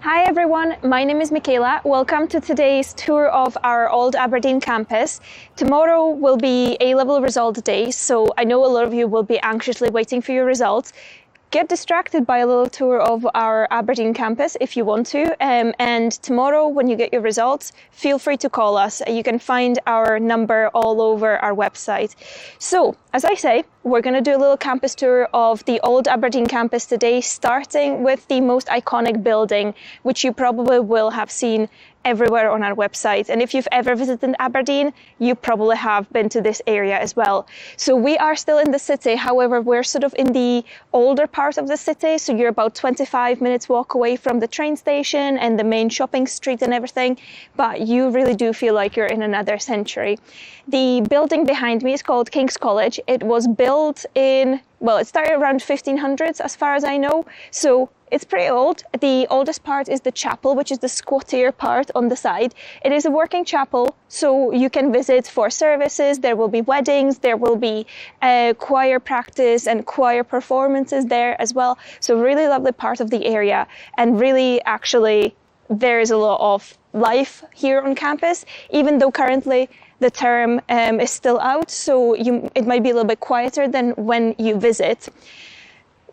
Hi everyone, my name is Michaela. Welcome to today's tour of our Old Aberdeen campus. Tomorrow will be A-level result day, so I know a lot of you will be anxiously waiting for your results. Get distracted by a little tour of our Aberdeen campus if you want to. And tomorrow, when you get your results, feel free to call us. You can find our number all over our website. So, as I say, we're going to do a little campus tour of the Old Aberdeen campus today, starting with the most iconic building, which you probably will have seen everywhere on our website. And if you've ever visited Aberdeen, you probably have been to this area as well. So we are still in the city. However, we're sort of in the older part of the city. So you're about 25 minutes walk away from the train station and the main shopping street and everything. But you really do feel like you're in another century. The building behind me is called King's College. It was built in, well, it started around 1500s as far as I know. So it's pretty old. The oldest part is the chapel, which is the squattier part on the side. It is a working chapel, so you can visit for services. There will be weddings, there will be choir practice and choir performances there as well. So really lovely part of the area, and really actually there is a lot of life here on campus, even though currently the term is still out, so it might be a little bit quieter than when you visit.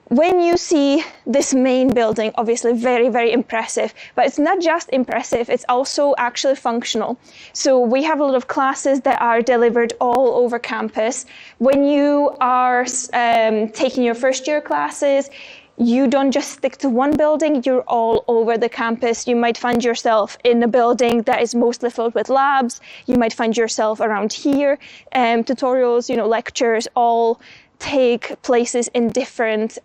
When you see this main building, obviously very, very impressive, but it's not just impressive, it's also actually functional. So we have a lot of classes that are delivered all over campus. When you are taking your first year classes, you don't just stick to one building, you're all over the campus. You might find yourself in a building that is mostly filled with labs. You might find yourself around here, tutorials, lectures, all take places in different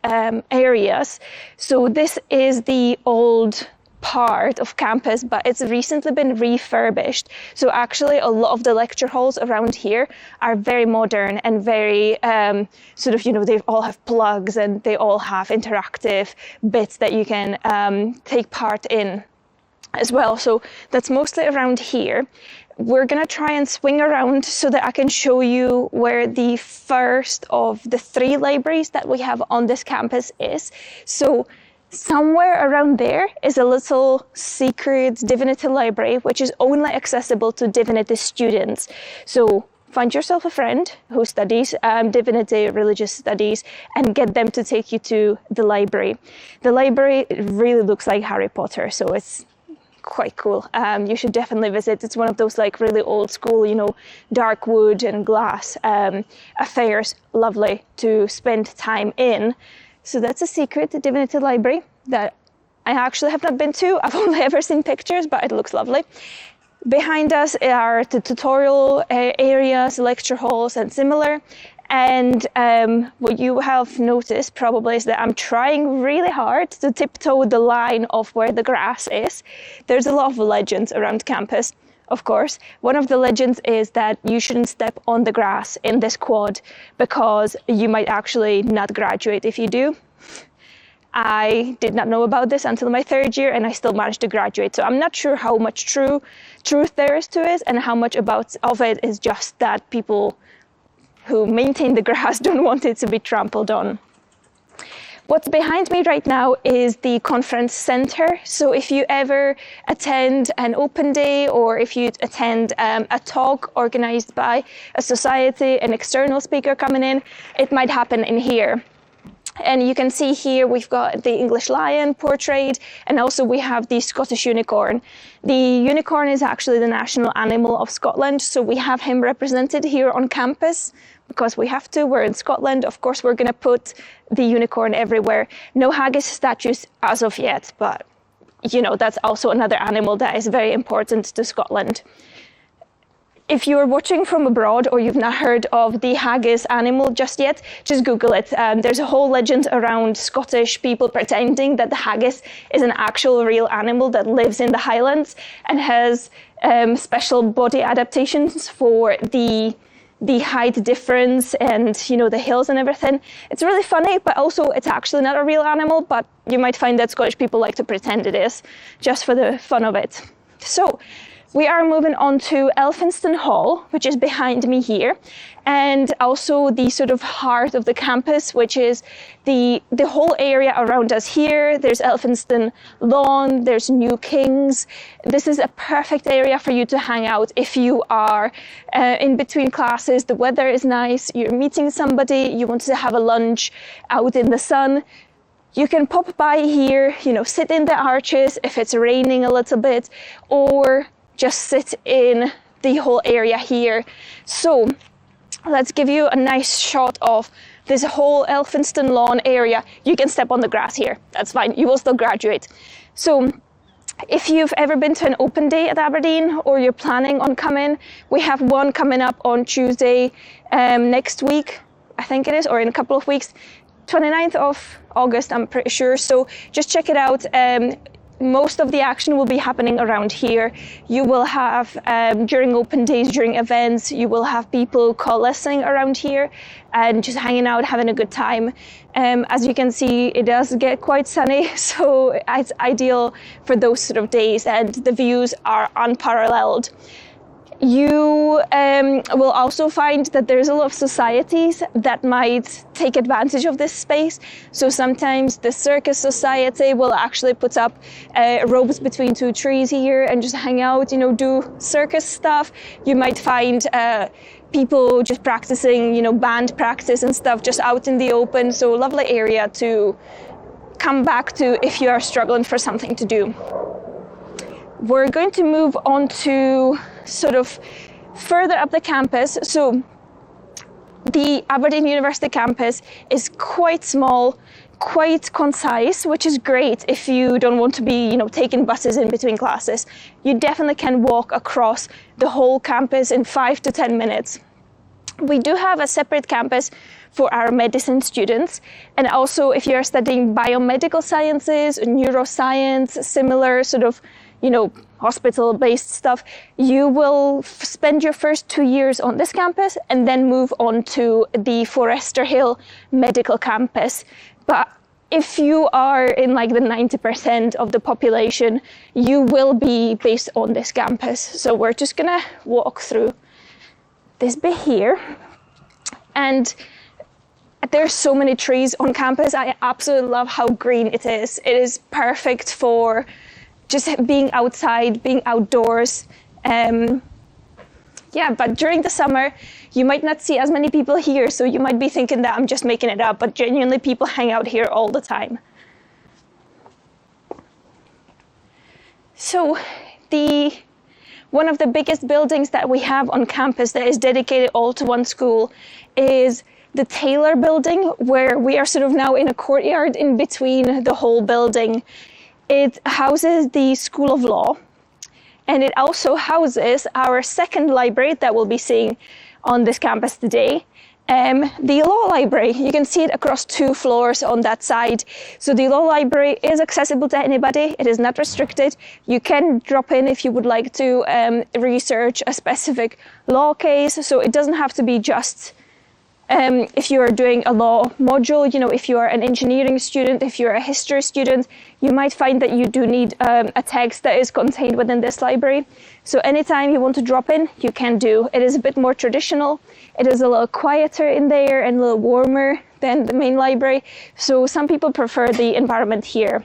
areas. So this is the old part of campus, but it's recently been refurbished. So actually a lot of the lecture halls around here are very modern and very they all have plugs and they all have interactive bits that you can take part in as well. So that's mostly around here. We're going to try and swing around so that I can show you where the first of the 3 libraries that we have on this campus is. So somewhere around there is a little secret Divinity library, which is only accessible to Divinity students. So find yourself a friend who studies Divinity, religious studies, and get them to take you to the library. The library really looks like Harry Potter, so it's quite cool. You should definitely visit. It's one of those like really old school, dark wood and glass affairs. Lovely to spend time in. So that's a secret Divinity library that I actually have not been to. I've only ever seen pictures, but it looks lovely. Behind us are the tutorial areas, lecture halls, and similar. And what you have noticed probably is that I'm trying really hard to tiptoe the line of where the grass is. There's a lot of legends around campus, of course. One of the legends is that you shouldn't step on the grass in this quad because you might actually not graduate if you do. I did not know about this until my 3rd year, and I still managed to graduate. So I'm not sure how much truth there is to it, and how much of it is just that people who maintain the grass don't want it to be trampled on. What's behind me right now is the conference center. So if you ever attend an open day, or if you attend a talk organized by a society, an external speaker coming in, it might happen in here. And you can see here we've got the English lion portrayed, and also we have the Scottish unicorn. The unicorn is actually the national animal of Scotland, so we have him represented here on campus because we have to. We're in Scotland. Of course, we're going to put the unicorn everywhere. No haggis statues as of yet, but that's also another animal that is very important to Scotland. If you're watching from abroad or you've not heard of the haggis animal just yet, just Google it. There's a whole legend around Scottish people pretending that the haggis is an actual real animal that lives in the Highlands and has special body adaptations for the height difference and the hills and everything. It's really funny, but also it's actually not a real animal, but you might find that Scottish people like to pretend it is just for the fun of it. So we are moving on to Elphinston Hall, which is behind me here, and also the sort of heart of the campus, which is the whole area around us here. There's Elphinston Lawn, there's New Kings. This is a perfect area for you to hang out if you are in between classes, the weather is nice, you're meeting somebody, you want to have a lunch out in the sun. You can pop by here, you know, sit in the arches if it's raining a little bit, or just sit in the whole area here. So let's give you a nice shot of this whole Elphinston Lawn area. You can step on the grass here, that's fine, you will still graduate. So if you've ever been to an open day at Aberdeen, or you're planning on coming, we have one coming up on Tuesday next week, I think it is, or in a couple of weeks, 29th of August, I'm pretty sure. So just check it out. Most of the action will be happening around here. You will have, during open days, during events, you will have people coalescing around here and just hanging out, having a good time. As you can see, it does get quite sunny, so it's ideal for those sort of days, and the views are unparalleled. You will also find that there's a lot of societies that might take advantage of this space. So sometimes the Circus Society will actually put up ropes between two trees here and just hang out, you know, do circus stuff. You might find people just practicing, you know, band practice and stuff just out in the open. So a lovely area to come back to if you are struggling for something to do. We're going to move on to sort of further up the campus. So the Aberdeen University campus is quite small, quite concise, which is great if you don't want to be, you know, taking buses in between classes. You definitely can walk across the whole campus in 5 to 10 minutes. We do have a separate campus for our medicine students, and also if you're studying biomedical sciences, neuroscience, similar sort of, you know, hospital-based stuff, you will spend your first 2 years on this campus and then move on to the Forester Hill Medical Campus. But if you are in like the 90% of the population, you will be based on this campus. So we're just gonna walk through this bit here. And there's so many trees on campus. I absolutely love how green it is. It is perfect for just being outside, being outdoors. Yeah, but during the summer, you might not see as many people here, so you might be thinking that I'm just making it up, but genuinely people hang out here all the time. So one of the biggest buildings that we have on campus that is dedicated all to one school is the Taylor building, where we are sort of now in a courtyard in between the whole building. It houses the School of Law, and it also houses our second library that we'll be seeing on this campus today, the Law Library. You can see it across 2 floors on that side. So the Law Library is accessible to anybody. It is not restricted. You can drop in if you would like to research a specific law case. So it doesn't have to be just if you are doing a law module, you know, if you are an engineering student, if you're a history student, you might find that you do need a text that is contained within this library. So anytime you want to drop in, you can do. It is a bit more traditional. It is a little quieter in there and a little warmer than the main library. So some people prefer the environment here.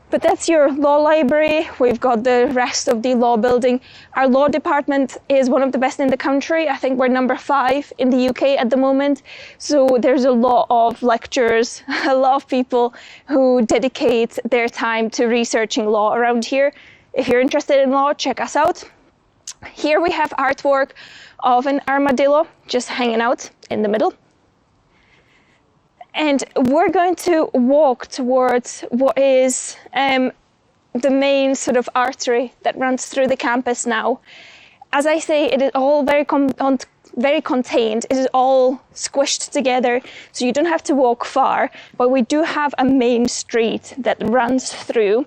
But that's your law library. We've got the rest of the law building. Our law department is one of the best in the country. I think we're number 5 in the UK at the moment. So there's a lot of lecturers, a lot of people who dedicate their time to researching law around here. If you're interested in law, check us out. Here we have artwork of an armadillo just hanging out in the middle. And we're going to walk towards what is the main sort of artery that runs through the campus now. As I say, it is all very contained. It is all squished together, so you don't have to walk far. But we do have a main street that runs through.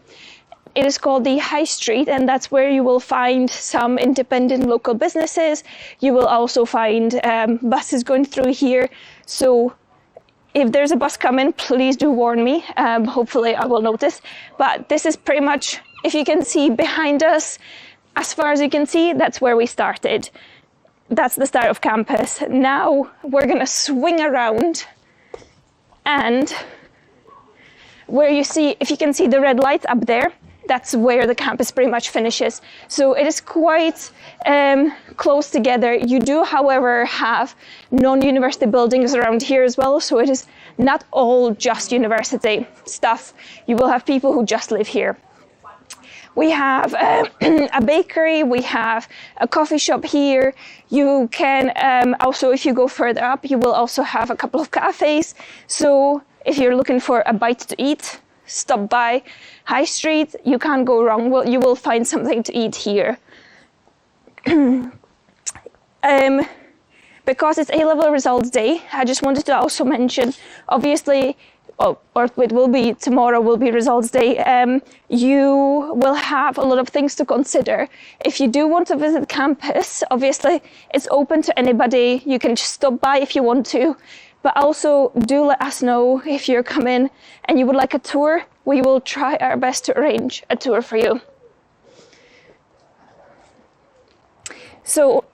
It is called the High Street, and that's where you will find some independent local businesses. You will also find buses going through here. So if there's a bus coming, please do warn me. Hopefully I will notice. But this is pretty much, if you can see behind us, as far as you can see, that's where we started. That's the start of campus. Now we're gonna swing around, and where you see, if you can see the red lights up there, that's where the campus pretty much finishes. So it is quite close together. You do, however, have non-university buildings around here as well, so it is not all just university stuff. You will have people who just live here. We have a bakery, we have a coffee shop here. You can also, if you go further up, you will also have a couple of cafes. So if you're looking for a bite to eat, stop by High Street, you can't go wrong. Well, you will find something to eat here. Because it's A-level results day, I just wanted to also mention, obviously, or it will be tomorrow, will be results day. You will have a lot of things to consider. If you do want to visit campus, obviously it's open to anybody. You can just stop by if you want to, but also do let us know if you're coming and you would like a tour. We will try our best to arrange a tour for you. So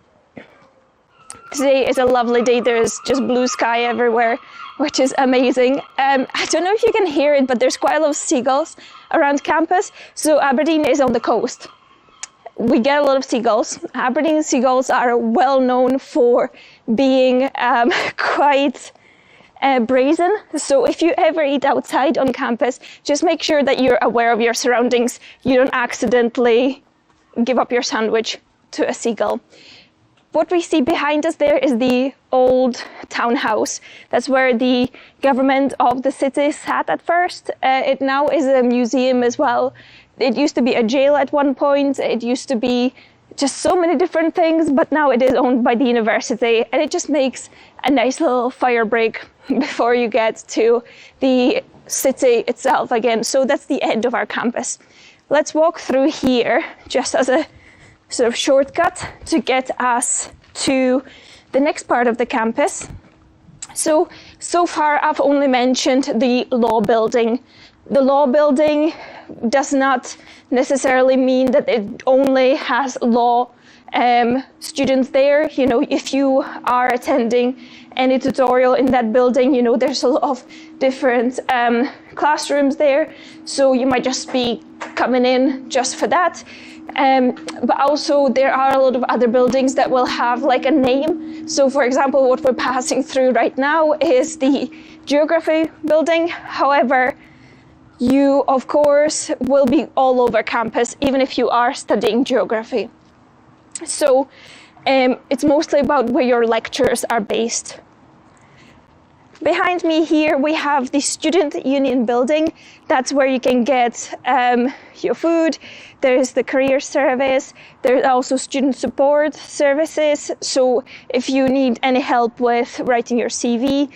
today is a lovely day. There's just blue sky everywhere, which is amazing. I don't know if you can hear it, but there's quite a lot of seagulls around campus. So Aberdeen is on the coast. We get a lot of seagulls. Aberdeen seagulls are well known for being quite brazen. So if you ever eat outside on campus, just make sure that you're aware of your surroundings. You don't accidentally give up your sandwich to a seagull. What we see behind us there is the old townhouse. That's where the government of the city sat at first. It now is a museum as well. It used to be a jail at one point. It used to be just so many different things, but now it is owned by the university, and it just makes a nice little fire break before you get to the city itself again. So that's the end of our campus. Let's walk through here just as a sort of shortcut to get us to the next part of the campus. So far I've only mentioned the law building. The law building does not necessarily mean that it only has law students there. You know, if you are attending any tutorial in that building, you know, there's a lot of different classrooms there. So you might just be coming in just for that. But also there are a lot of other buildings that will have like a name. So for example, what we're passing through right now is the geography building. However, you of course will be all over campus, even if you are studying geography. So it's mostly about where your lectures are based. Behind me here, we have the Student Union building. That's where you can get your food. There's the career service. There's also student support services. So if you need any help with writing your CV,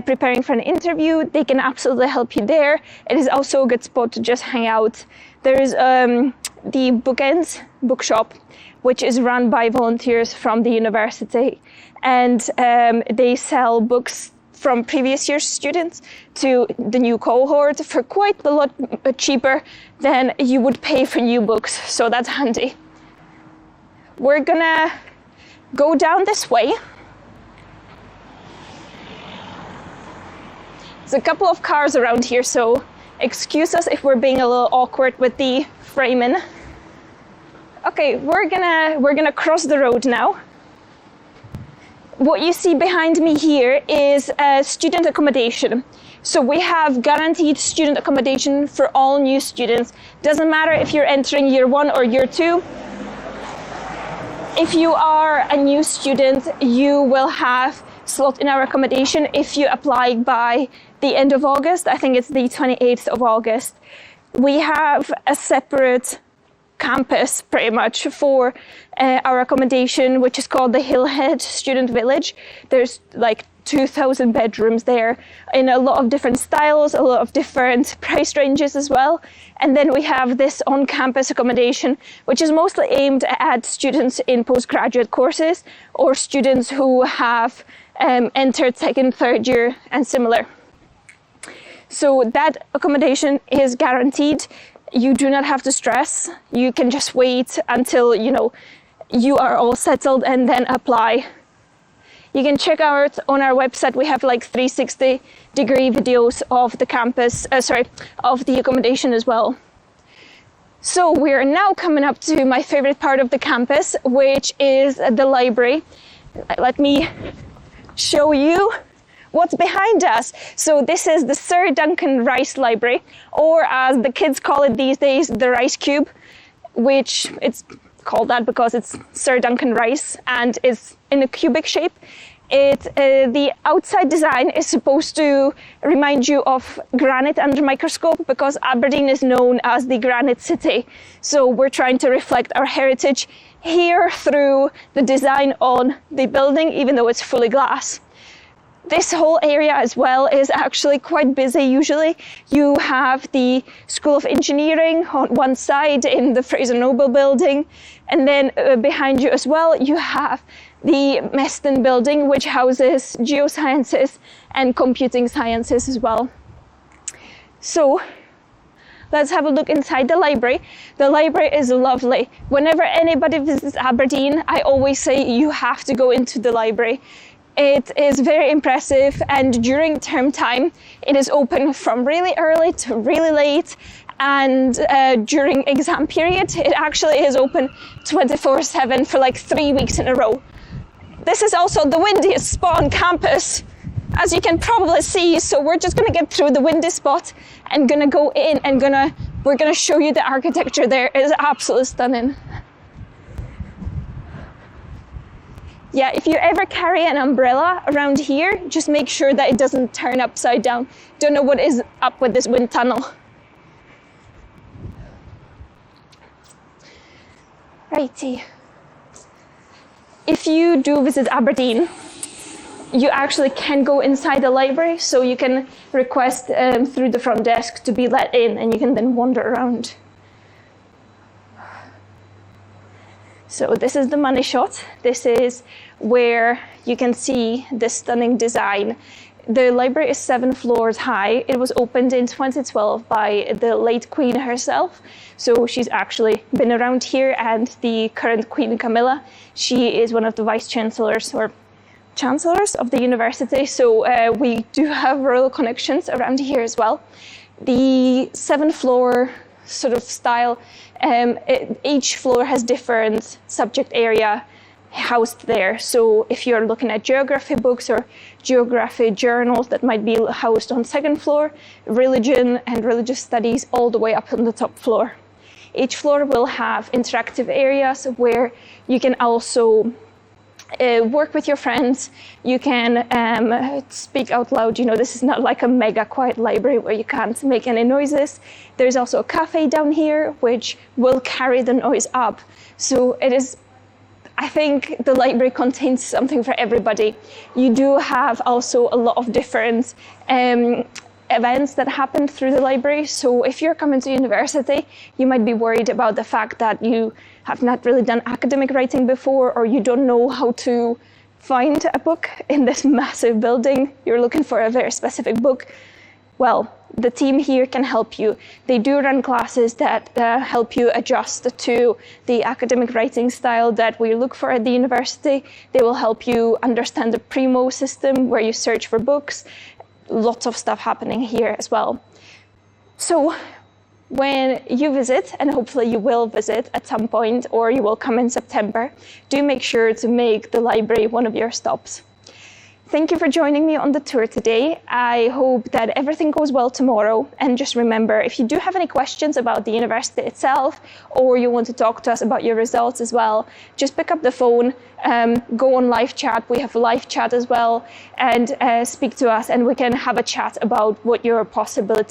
preparing for an interview, they can absolutely help you there. It is also a good spot to just hang out. There is the Bookends bookshop, which is run by volunteers from the university. And they sell books from previous year's students to the new cohort for quite a lot cheaper than you would pay for new books. So that's handy. We're gonna go down this way. There's a couple of cars around here, so excuse us if we're being a little awkward with the framing. Okay, we're gonna cross the road now. What you see behind me here is student accommodation. So we have guaranteed student accommodation for all new students. Doesn't matter if you're entering year 1 or year 2. If you are a new student, you will have slot in our accommodation if you apply by the end of August. I think it's the 28th of August. We have a separate campus pretty much for our accommodation, which is called the Hillhead Student Village. There's like 2,000 bedrooms there in a lot of different styles, a lot of different price ranges as well. And then we have this on-campus accommodation, which is mostly aimed at students in postgraduate courses or students who have entered second, third year and similar. So that accommodation is guaranteed. you do not have to stress. You can just wait until, you are all settled and then apply. You can check out on our website, we have like 360-degree videos of the campus, of the accommodation as well. So we're now coming up to my favorite part of the campus, which is the library. Let me show you what's behind us. So this is the Sir Duncan Rice Library, or as the kids call it these days, the Rice Cube, which it's called that because it's Sir Duncan Rice and is in a cubic shape. The outside design is supposed to remind you of granite under microscope, because Aberdeen is known as the Granite City. So we're trying to reflect our heritage here through the design on the building, even though it's fully glass. This whole area as well is actually quite busy usually. You have the School of Engineering on one side in the Fraser Noble building, and then behind you as well you have the Meston building, which houses geosciences and computing sciences as well. So let's have a look inside the library. The library is lovely. Whenever anybody visits Aberdeen, I always say you have to go into the library. It is very impressive, and during term time, it is open from really early to really late, and during exam period, it actually is open 24/7 for like 3 weeks in a row. This is also the windiest spot on campus, as you can probably see, so we're just gonna get through the windy spot and gonna go in and we're gonna show you the architecture there. It is absolutely stunning. Yeah, if you ever carry an umbrella around here, just make sure that it doesn't turn upside down. Don't know what is up with this wind tunnel. Righty. If you do visit Aberdeen, you actually can go inside the library, so you can request through the front desk to be let in, and you can then wander around. So this is the money shot. This is where you can see the stunning design. The library is 7 floors high. It was opened in 2012 by the late Queen herself. So she's actually been around here, and the current Queen Camilla, she is one of the vice chancellors or chancellors of the university. So we do have royal connections around here as well. The 7-floor sort of style, each floor has different subject area housed there. So if you're looking at geography books or geography journals, that might be housed on 2nd floor, religion and religious studies all the way up on the top floor. Each floor will have interactive areas where you can also work with your friends. You can speak out loud. This is not like a mega quiet library where you can't make any noises. There's also a cafe down here which will carry the noise up. So it is, I think the library contains something for everybody. You do have also a lot of different events that happen through the library. So if you're coming to university, you might be worried about the fact that you have not really done academic writing before, or you don't know how to find a book in this massive building. You're looking for a very specific book. Well, the team here can help you. They do run classes that help you adjust to the academic writing style that we look for at the university. They will help you understand the Primo system where you search for books. Lots of stuff happening here as well. So when you visit, and hopefully you will visit at some point, or you will come in September, do make sure to make the library one of your stops. Thank you for joining me on the tour today. I hope that everything goes well tomorrow. And just remember, if you do have any questions about the university itself, or you want to talk to us about your results as well, just pick up the phone, go on live chat. We have a live chat as well, and speak to us, and we can have a chat about what your possibilities